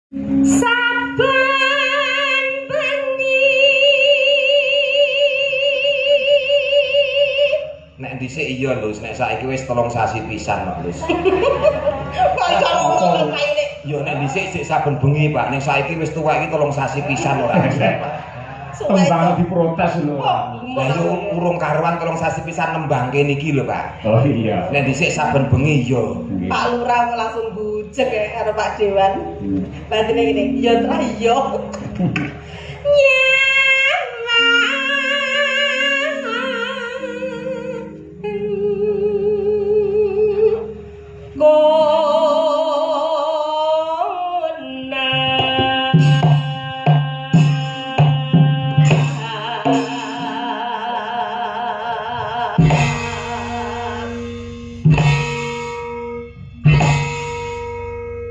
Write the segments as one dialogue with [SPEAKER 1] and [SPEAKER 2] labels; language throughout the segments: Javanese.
[SPEAKER 1] Saben bengi
[SPEAKER 2] nek dhisik iya lho, nek saiki wis 3 sasi pisan kok lho. Yo nek dhisik sik saben bengi, Pak. Nek saiki wis tuwa iki 3 sasi pisan ora wis, Pak.
[SPEAKER 3] Tembang diprotes lho.
[SPEAKER 2] Lah yo urung karuan 3 sasi pisan nembangke niki lho, Pak.
[SPEAKER 3] Oh iya.
[SPEAKER 2] Nek dhisik saben bengi yo.
[SPEAKER 1] Pak Lurah langsung bujeg ya karo Pak Dewan. Batine ngene, ya tra iya.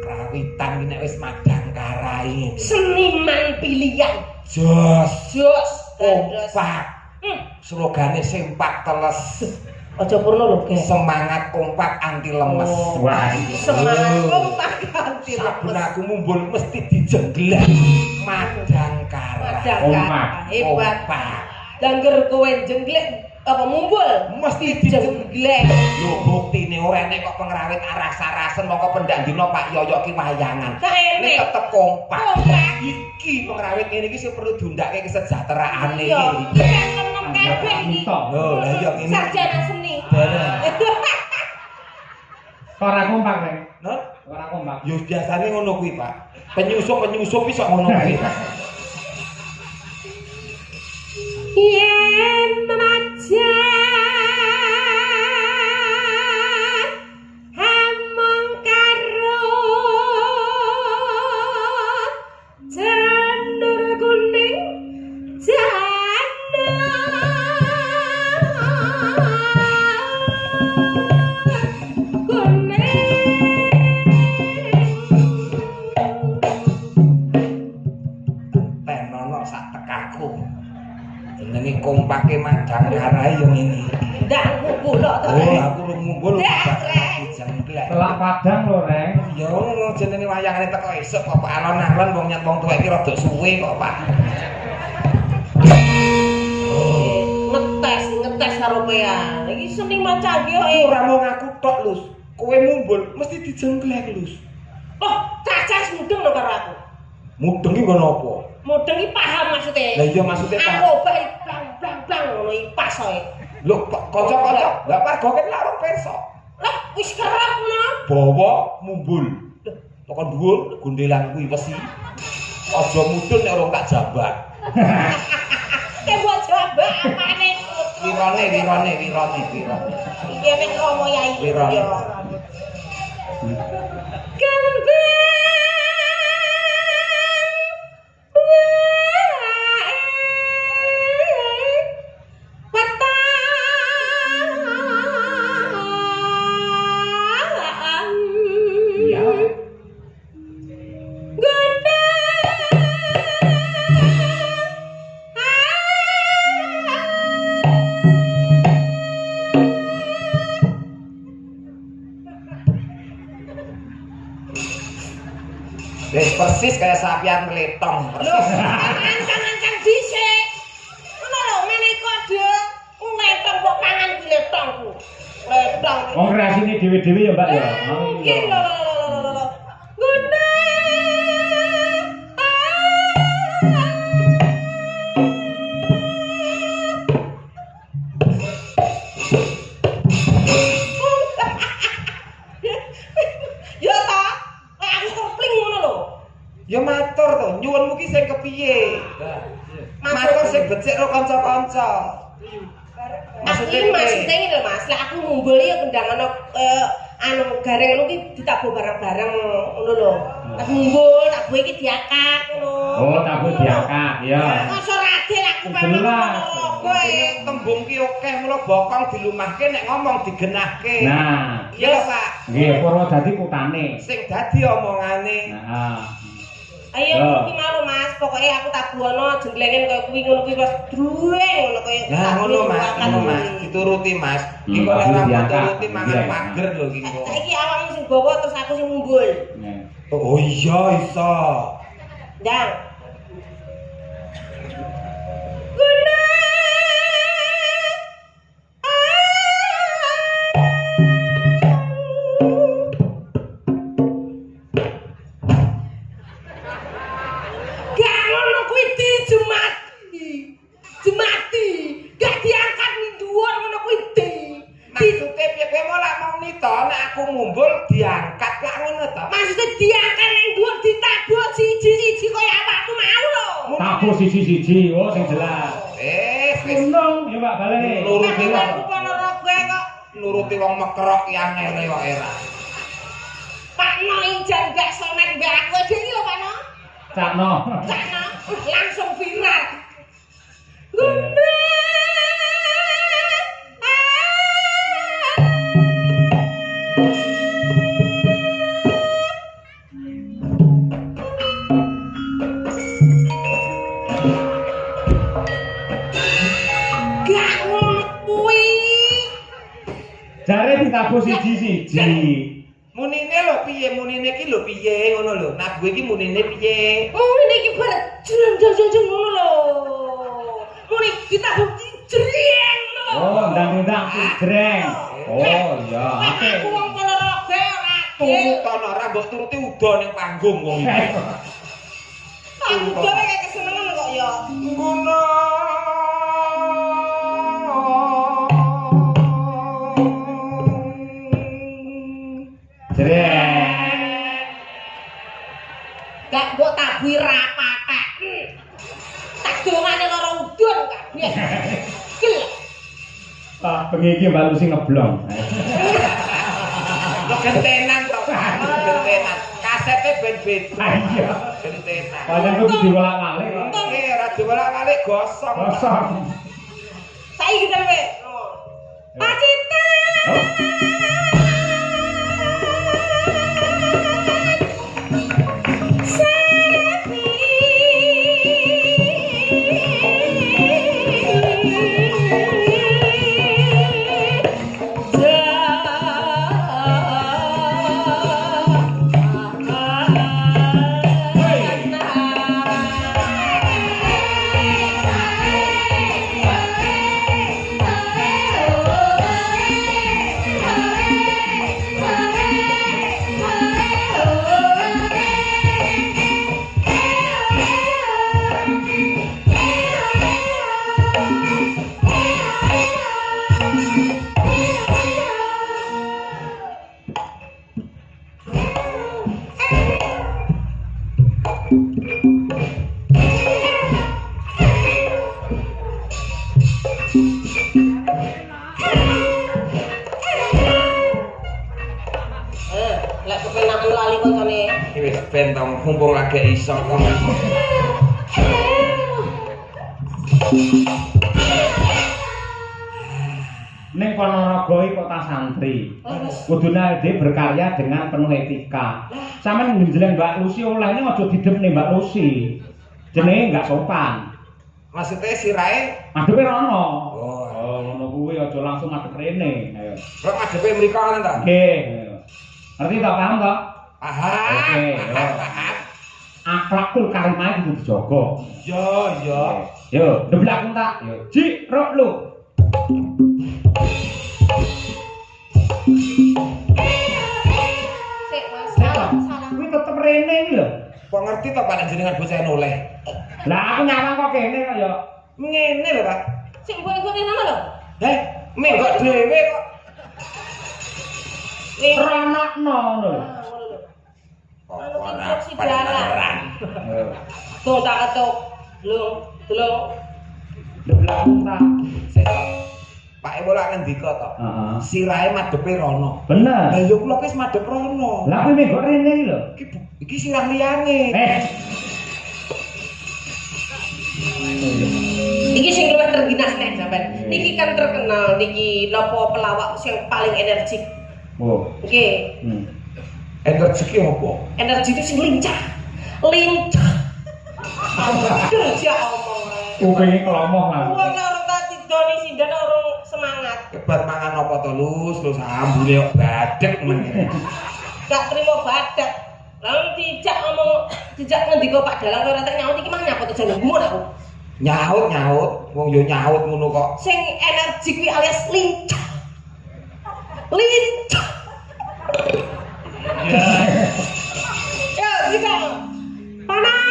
[SPEAKER 2] Krawitan iki nek wis madang karai.
[SPEAKER 1] Seniman pilihan.
[SPEAKER 2] Jos.
[SPEAKER 1] Jos.
[SPEAKER 2] Kompak. Slogane sempak teles.
[SPEAKER 1] Aja purno lho, Guys.
[SPEAKER 2] Semangat kompak anti lemes.
[SPEAKER 3] Wah,
[SPEAKER 1] Semangat kompak anti
[SPEAKER 2] Saben
[SPEAKER 1] lemes.
[SPEAKER 2] aku mumbul mesti dijengglek. Madang karai.
[SPEAKER 3] Kompak.
[SPEAKER 1] Hebat.
[SPEAKER 2] Kompak.
[SPEAKER 1] Dangger kowe jengglek apa mumbul?
[SPEAKER 2] Mesti dijengglek.
[SPEAKER 1] Jengglek.
[SPEAKER 2] Lho buktine ora enek kok pengrawit aras-arasen mongko pendak dina Pak Yoyo ki wayangan.
[SPEAKER 1] Kaene.
[SPEAKER 2] Nek tetep kompak.
[SPEAKER 1] Kompak.
[SPEAKER 2] Iki pengrawit ngene iki sing perlu diundake kesejahteraane
[SPEAKER 1] Iya.
[SPEAKER 2] iki.
[SPEAKER 1] Kan kabeh iki.
[SPEAKER 2] Lho, lah iya ngene.
[SPEAKER 1] Sarjana seni.
[SPEAKER 3] ora kompak, Rek.
[SPEAKER 2] Nah,
[SPEAKER 3] Ora kompak.
[SPEAKER 2] yo biasane ngono kuwi, Pak. Penyusup iso ngono kuwi.
[SPEAKER 1] Yen memajan hamong karo janur kuning
[SPEAKER 2] Tenono sak tekaku. Jenenge kompake madang karai yo ngene.
[SPEAKER 1] ndak ngumpul to.
[SPEAKER 2] Oh, aku lu ngumpul
[SPEAKER 1] Dak, Rek.
[SPEAKER 2] dijengglek.
[SPEAKER 3] Telak Padang lho, Rek.
[SPEAKER 2] Ya ngono jenenge wayangane teko esuk kok Pak alon-alon wong nyat wong tuwek iki rada suwe kok, Pak.
[SPEAKER 1] Ngetes karo pean. Iki seniman canggih kok.
[SPEAKER 2] Ora mung aku tok, Lus. Kowe mumbul mesti dijengglek, Lus.
[SPEAKER 1] Oh, cacas mudeng lho karo aku.
[SPEAKER 2] Mudeng iki ngono apa?
[SPEAKER 1] Mudeng iki paham maksudnya.
[SPEAKER 2] Lah iya maksudnya Pak.
[SPEAKER 1] Aku bae blang ngono iki pas ae.
[SPEAKER 2] Lho, kanca-kanca, lah pargoke laro perso.
[SPEAKER 1] Lah wis kerep ngono.
[SPEAKER 2] Bawa mumbul. Toko dhuwur gondelan kuwi wesi. Aja mudun nek ora tak jambak.
[SPEAKER 1] Kayak buat jambak apane?
[SPEAKER 2] Wirone.
[SPEAKER 1] Iki nek romo yai.
[SPEAKER 2] Wirone.
[SPEAKER 1] Yo. Kembang
[SPEAKER 3] Iya.
[SPEAKER 2] Persis kayak sapian meletong.
[SPEAKER 1] Lho, ancang-ancang dhisik. Ngono lho, meneh kode letong kok pangan kuwi letongku. Letong.
[SPEAKER 3] Wong kreasine dhewe-dhewe ya, Mbak ya.
[SPEAKER 1] Mungkin lho. Guna. Ya ta, kayak aku kopling ngono lho.
[SPEAKER 2] Ya matur to, nyuwunmu ki sing kepiye? Matur sing becik karo kanca-kanca.
[SPEAKER 1] Maksudnya ini lho Mas, lah aku ngumpul ya kendang anu gareng ngono ki ditabuh bareng-bareng ngono lho. Aku ngumpul, tabuh iki diakak ngono.
[SPEAKER 3] Oh, tabuh diakak, ya.
[SPEAKER 1] Masa radil aku
[SPEAKER 3] Jelas.
[SPEAKER 1] kowe.
[SPEAKER 2] Tembung ki akeh mula bokong dilumahke nek ngomong digenahke.
[SPEAKER 3] Nah,
[SPEAKER 2] Iya lho, Pak.
[SPEAKER 3] nggih Purwodadi kutane.
[SPEAKER 2] Sing dadi omongane.
[SPEAKER 3] Nah,
[SPEAKER 1] Ayo iki mau Mas, pokoknya aku tabuhno jenglengen koyo kuwi ngono kuwi Mas. Drueng ngono koyo.
[SPEAKER 2] Nah, ngono Mas, dituruti Mas. Iki kok ora mau turuti mangan pager lho iki kok.
[SPEAKER 1] Saiki awakmu sing bawa terus aku sing ngumpul.
[SPEAKER 2] Oh iya iso.
[SPEAKER 1] Ndang. Guna. Gak ngono kuwi dijemati. Jemati. Gak diangkat ning dhuwur ngono kuwi di.
[SPEAKER 2] Maksudnya piye malah mau nito nek aku mumbul diangkat lak ngono to.
[SPEAKER 1] Maksudnya diangkat ning dhuwur ditabuk siji-siji kaya awakmu mau lho.
[SPEAKER 3] Tabuh siji-siji, oh sing jelas.
[SPEAKER 2] Wis
[SPEAKER 3] Untung, ya Pak balik.
[SPEAKER 2] nuruti
[SPEAKER 1] Tapi
[SPEAKER 2] wong
[SPEAKER 1] aku Ponorogo kok.
[SPEAKER 2] nuruti wong mekrok yang ngene kok era.
[SPEAKER 1] Pak No ijan gak sonet mbak aku dhewe lho Pak No.
[SPEAKER 3] Cakno.
[SPEAKER 1] Cak No langsung viral. Guna. Gak ngono kuwi.
[SPEAKER 3] Jare ditabuh siji-siji.
[SPEAKER 2] Munine lho piye munine iki lho piye ngono lho. Nah gue iki munine piye?
[SPEAKER 1] Oh ini iki barang jeng ngono lho. Muni kita bukti jreng lho.
[SPEAKER 3] Oh, ndang-ndang jreng. Oh iya.
[SPEAKER 1] Aku wong Ponorogo ora.
[SPEAKER 2] Turutan ora mbok turuti uda ning panggung wong iki.
[SPEAKER 1] Aku dhewe kayak kesenengan kok ya.
[SPEAKER 2] Guna.
[SPEAKER 3] Jreng.
[SPEAKER 1] Gak mbok tabuhi rapatek. Tak dongane karo udun kabeh. Gel.
[SPEAKER 3] Ah, bengi iki Mbak Lucy ngeblong.
[SPEAKER 2] Kok gentenan to, Pak. Gentenan. Kasete ben beda.
[SPEAKER 3] Ah iya.
[SPEAKER 2] Gentenan.
[SPEAKER 3] Pancen kudu diwolak-walik kok.
[SPEAKER 2] Oke, ora diwolak-walik gosong.
[SPEAKER 3] Kosong.
[SPEAKER 1] Saiki dhewe. Pak Cita. Lek kepenakan lali koncone.
[SPEAKER 2] Iki wis ben to mumpung lagi iso.
[SPEAKER 3] Ning Ponorogo iki kota santri. Kudune dhewe berkarya dengan penuh etika. Sampeyan njenengan Mbak Lucy olehne aja didemne Mbak Lucy. Jenenge enggak sopan.
[SPEAKER 2] Maksudnya sirahe
[SPEAKER 3] Madhepe rono.
[SPEAKER 2] oh,
[SPEAKER 3] Oh, ngono kuwi aja langsung madhep rene. Ayo.
[SPEAKER 2] kok ngadepe mriko kan ta?
[SPEAKER 3] Nggih. Ngerti to, paham to?
[SPEAKER 2] Aha.
[SPEAKER 3] Oke, yo. Akhlakul karimah kudu dijaga.
[SPEAKER 2] Iya, iya.
[SPEAKER 3] Yo, ndeblak entak. Yo, Ji, rok lu.
[SPEAKER 1] Sik Mas,
[SPEAKER 3] Salah.
[SPEAKER 1] salah.
[SPEAKER 3] Kuwi tetep rene iki lho.
[SPEAKER 2] Kok ngerti to Pak jenengan bocah noleh?
[SPEAKER 3] Lah aku nyawang kok kene kok yo.
[SPEAKER 2] Ngene lho, Pak.
[SPEAKER 1] Sik mbok-mbok nama lho.
[SPEAKER 2] Menggok dhewe kok.
[SPEAKER 3] Ranakno lho.
[SPEAKER 1] Ngono lho.
[SPEAKER 2] Kok ora
[SPEAKER 1] instruksi jalan.
[SPEAKER 2] beneran.
[SPEAKER 3] Yo.
[SPEAKER 1] Tuh tak ketuk. Delung, delung.
[SPEAKER 3] Ndeblak entak.
[SPEAKER 2] Sik kok. Pak Ewo lak ngendika to.
[SPEAKER 3] Heeh.
[SPEAKER 2] Sirahe madhepe rono.
[SPEAKER 3] Bener.
[SPEAKER 2] Lah yo kula wis madhep rono.
[SPEAKER 3] Lah kuwi menggok rene iki lho.
[SPEAKER 2] Iki sirah liyane.
[SPEAKER 1] Iki sing luwih terginas nek sampean. Niki kan terkenal niki napa pelawak sing paling energik.
[SPEAKER 3] Oh.
[SPEAKER 1] Nggih.
[SPEAKER 2] Energi ki opo?
[SPEAKER 1] Energi itu sing lincah. Lincah. Kerja omong rek.
[SPEAKER 3] Kupinge kelomong lah.
[SPEAKER 1] Wong nek ora tak tidoni sindan ora semangat.
[SPEAKER 2] Kebat mangan apa to, Lus? Lus ambune kok badhek men.
[SPEAKER 1] Gak trimo badak. Lah dijak ngomong, dijak ngendika Pak Dalang kowe ora tak nyaut iki mah nyapa to jenengmu aku.
[SPEAKER 2] Nyaut, wong yo nyaut ngono kok.
[SPEAKER 1] Sing energi kuwi alias lincah. Lincah. Ya, kita panas.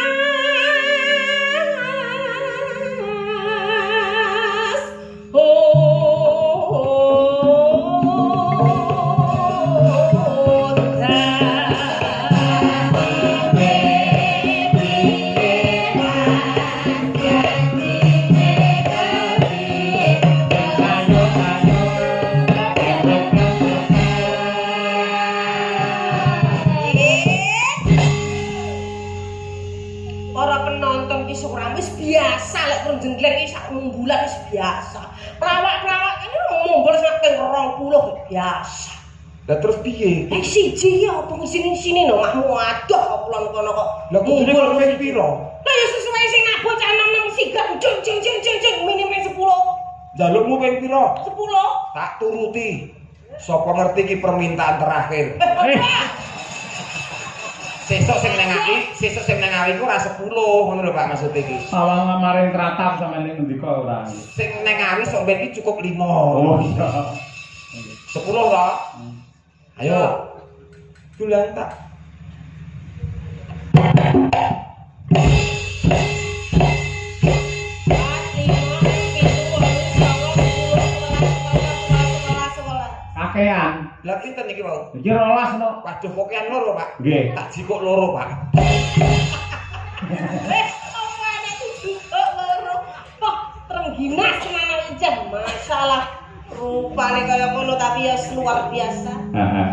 [SPEAKER 1] Para penonton ki ora wis biasa lek perjengkleng iki sak munggulan wis biasa. Pelawak-pelawak ini mumbul sampe 20 biasa.
[SPEAKER 2] Lah terus piye?
[SPEAKER 1] Siji ya apa sini-sini no makmu adoh kok pulang kono kok.
[SPEAKER 2] Lah kudune kok wis piro?
[SPEAKER 1] Lah ya sesuai sing ngabot cah 6 sigak jeng minimum 10.
[SPEAKER 2] Jalukmu ping piro?
[SPEAKER 1] 10.
[SPEAKER 2] Tak turuti. Sapa ngerti iki permintaan terakhir. Sesuk sing nang awi ku ora 10 ngono lho Pak maksud iki.
[SPEAKER 3] Awang maring tratap sampe ning ngendika ora.
[SPEAKER 2] Sing nang awi sok ben iki cukup 5.
[SPEAKER 3] Oh iya.
[SPEAKER 2] 10 ta? Ayo. Dulang tak.
[SPEAKER 3] Kakean.
[SPEAKER 2] Lah kinten iki mau?
[SPEAKER 3] Iki 12 no.
[SPEAKER 2] Waduh pokean loro, Pak.
[SPEAKER 3] Nggih.
[SPEAKER 2] Tak jikok loro, Pak.
[SPEAKER 1] Apa ana jikok loro? Kok trengginas tenan aja masalah. Rupane kaya ngono tapi ya luar biasa.
[SPEAKER 3] Heeh.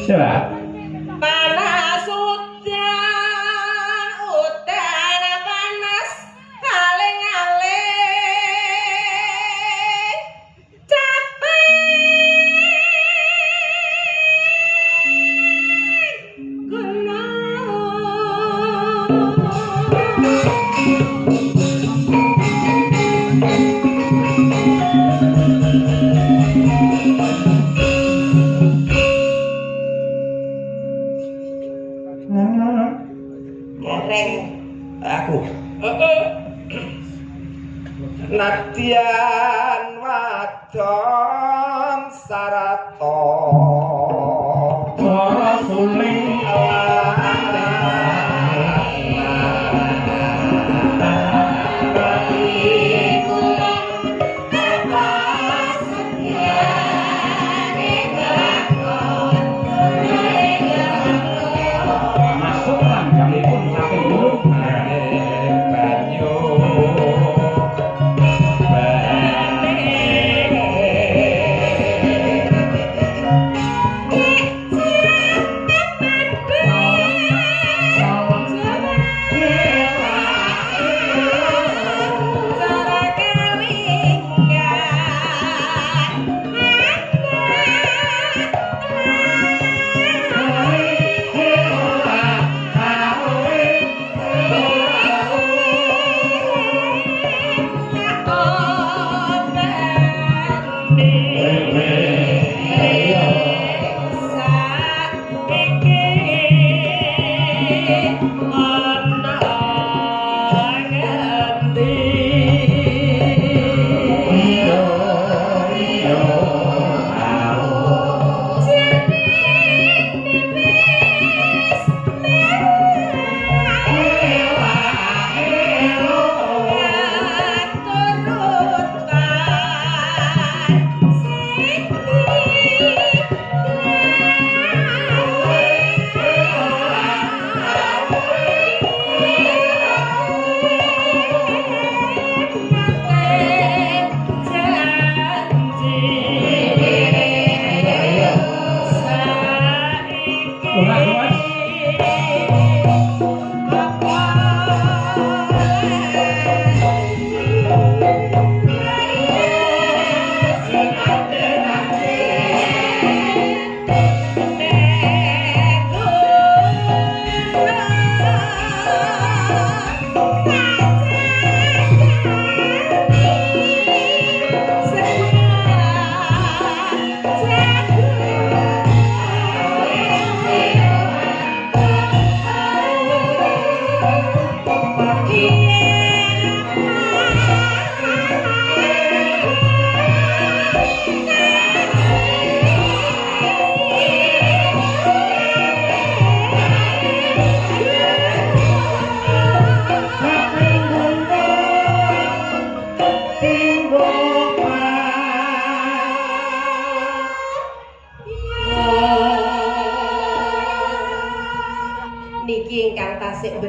[SPEAKER 3] Coba.
[SPEAKER 1] Panas udan panas aling-aling capek
[SPEAKER 2] Aku. Nadyan wadon sarata
[SPEAKER 3] Para suling masuk lan jamipun saking dulu.
[SPEAKER 2] banyu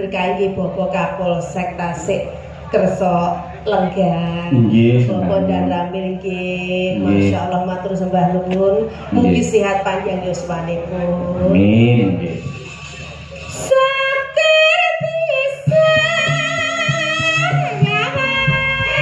[SPEAKER 1] diberkahi Bapak Kapolsek Tasik kersa lenggan.
[SPEAKER 3] Nggih,
[SPEAKER 1] Bapak Daramil nggih. Masyaallah matur sembah nuwun. Mugi sehat panjang yuswanipun.
[SPEAKER 3] Amin. Nggih.
[SPEAKER 1] Sakar bisa nyawa desa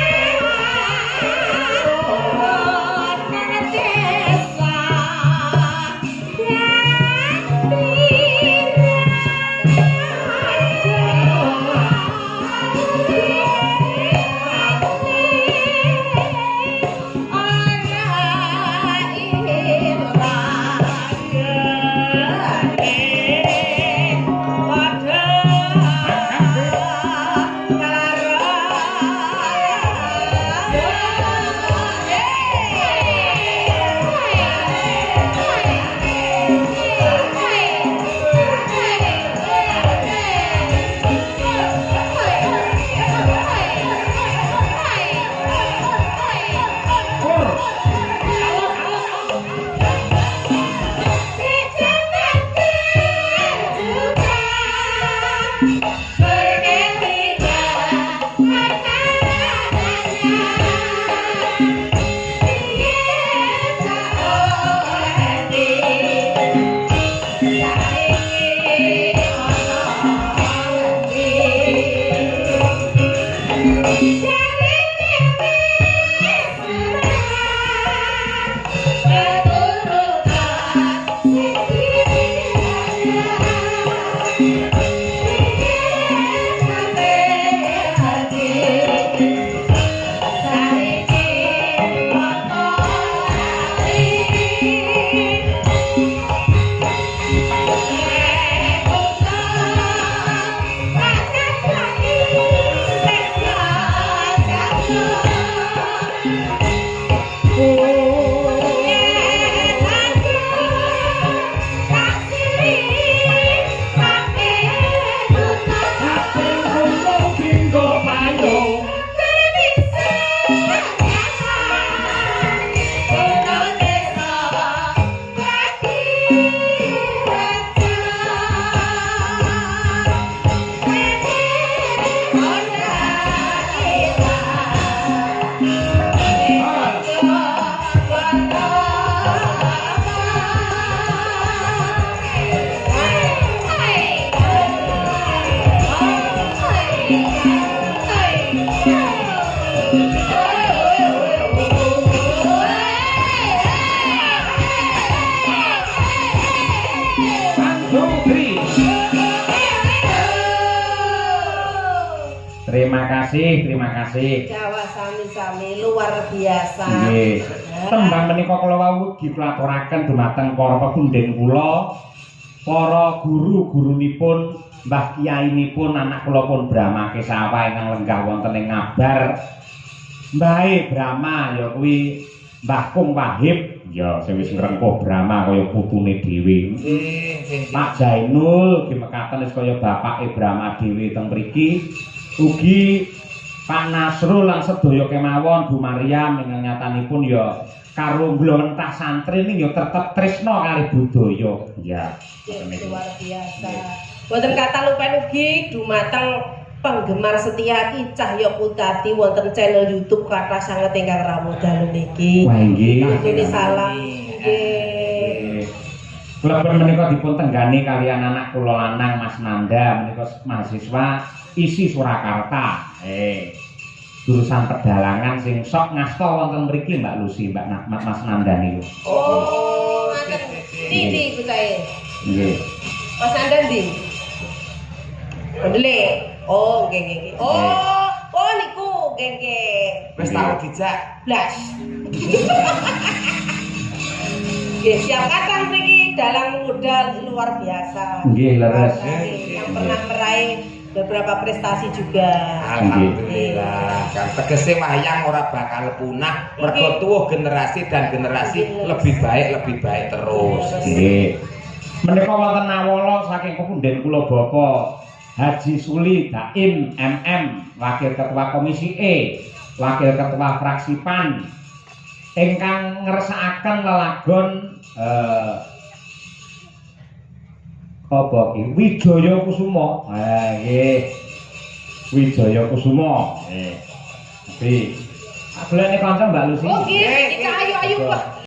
[SPEAKER 3] Terima kasih.
[SPEAKER 1] Jawa sami-sami luar biasa.
[SPEAKER 3] Nggih. Tembang menika kula wau diplaturaken dumateng para pepundhen kula, para guru-gurunipun, mbah kiyainipun anak kula pun Brahma Kesawa ingkang lenggah wonten ing Ngabar. Mbahe Brahma ya kuwi Mbah Kung Wahib, ya sing wis ngrengkuh Brahma kaya putune dhewe. Pak Jainul dimekaten wis kaya bapake Brahma dhewe teng mriki. Ugi Pak Nasrul lan sedaya kemawon Bu Maryam ingkang nyatanipun ya karo mblentah santri ning ya tetep tresna kali budaya. Ya,
[SPEAKER 1] luar biasa. Wonten kata lupen ugi dumateng penggemar setia Ki Cahya Putati wonten channel YouTube kathah sanget ingkang rawuh dalem niki.
[SPEAKER 3] Wah nggih.
[SPEAKER 1] Nggih salam. Nggih.
[SPEAKER 3] Kula menika dipun tenggani kalian anak kula lanang Mas Nanda menika mahasiswa isi Surakarta. Jurusan pedalangan sing sok ngasta wonten mriki Mbak Lucy, Mas Nanda niku.
[SPEAKER 1] Oh, ngaten. Ndi butahe?
[SPEAKER 3] Nggih.
[SPEAKER 1] Mas Nanda ndi? Ndele. Oh, nggih. Oh niku nggih.
[SPEAKER 2] Wis tau dijak.
[SPEAKER 1] Blas. Nggih, siap kathah mriki dalang muda luar biasa.
[SPEAKER 3] Nggih, leres.
[SPEAKER 1] Yang pernah meraih beberapa prestasi juga.
[SPEAKER 2] Alhamdulillah. Kan tegese wayang ora bakal punah mergo tuwuh generasi dan generasi lebih baik terus.
[SPEAKER 3] Nggih. Menika wonten nawala saking pepundhen kula Bapak Haji Suli Daim MM, Wakil Ketua Komisi E, Wakil Ketua Fraksi PAN ingkang ngersakaken lelagon Apa iki? Wijaya Kusuma. Ha nggih. Wijaya Kusuma. Nggih. Tapi golekne kanca Mbak Lucy.
[SPEAKER 1] Oh nggih, kita ayo-ayo, Pak.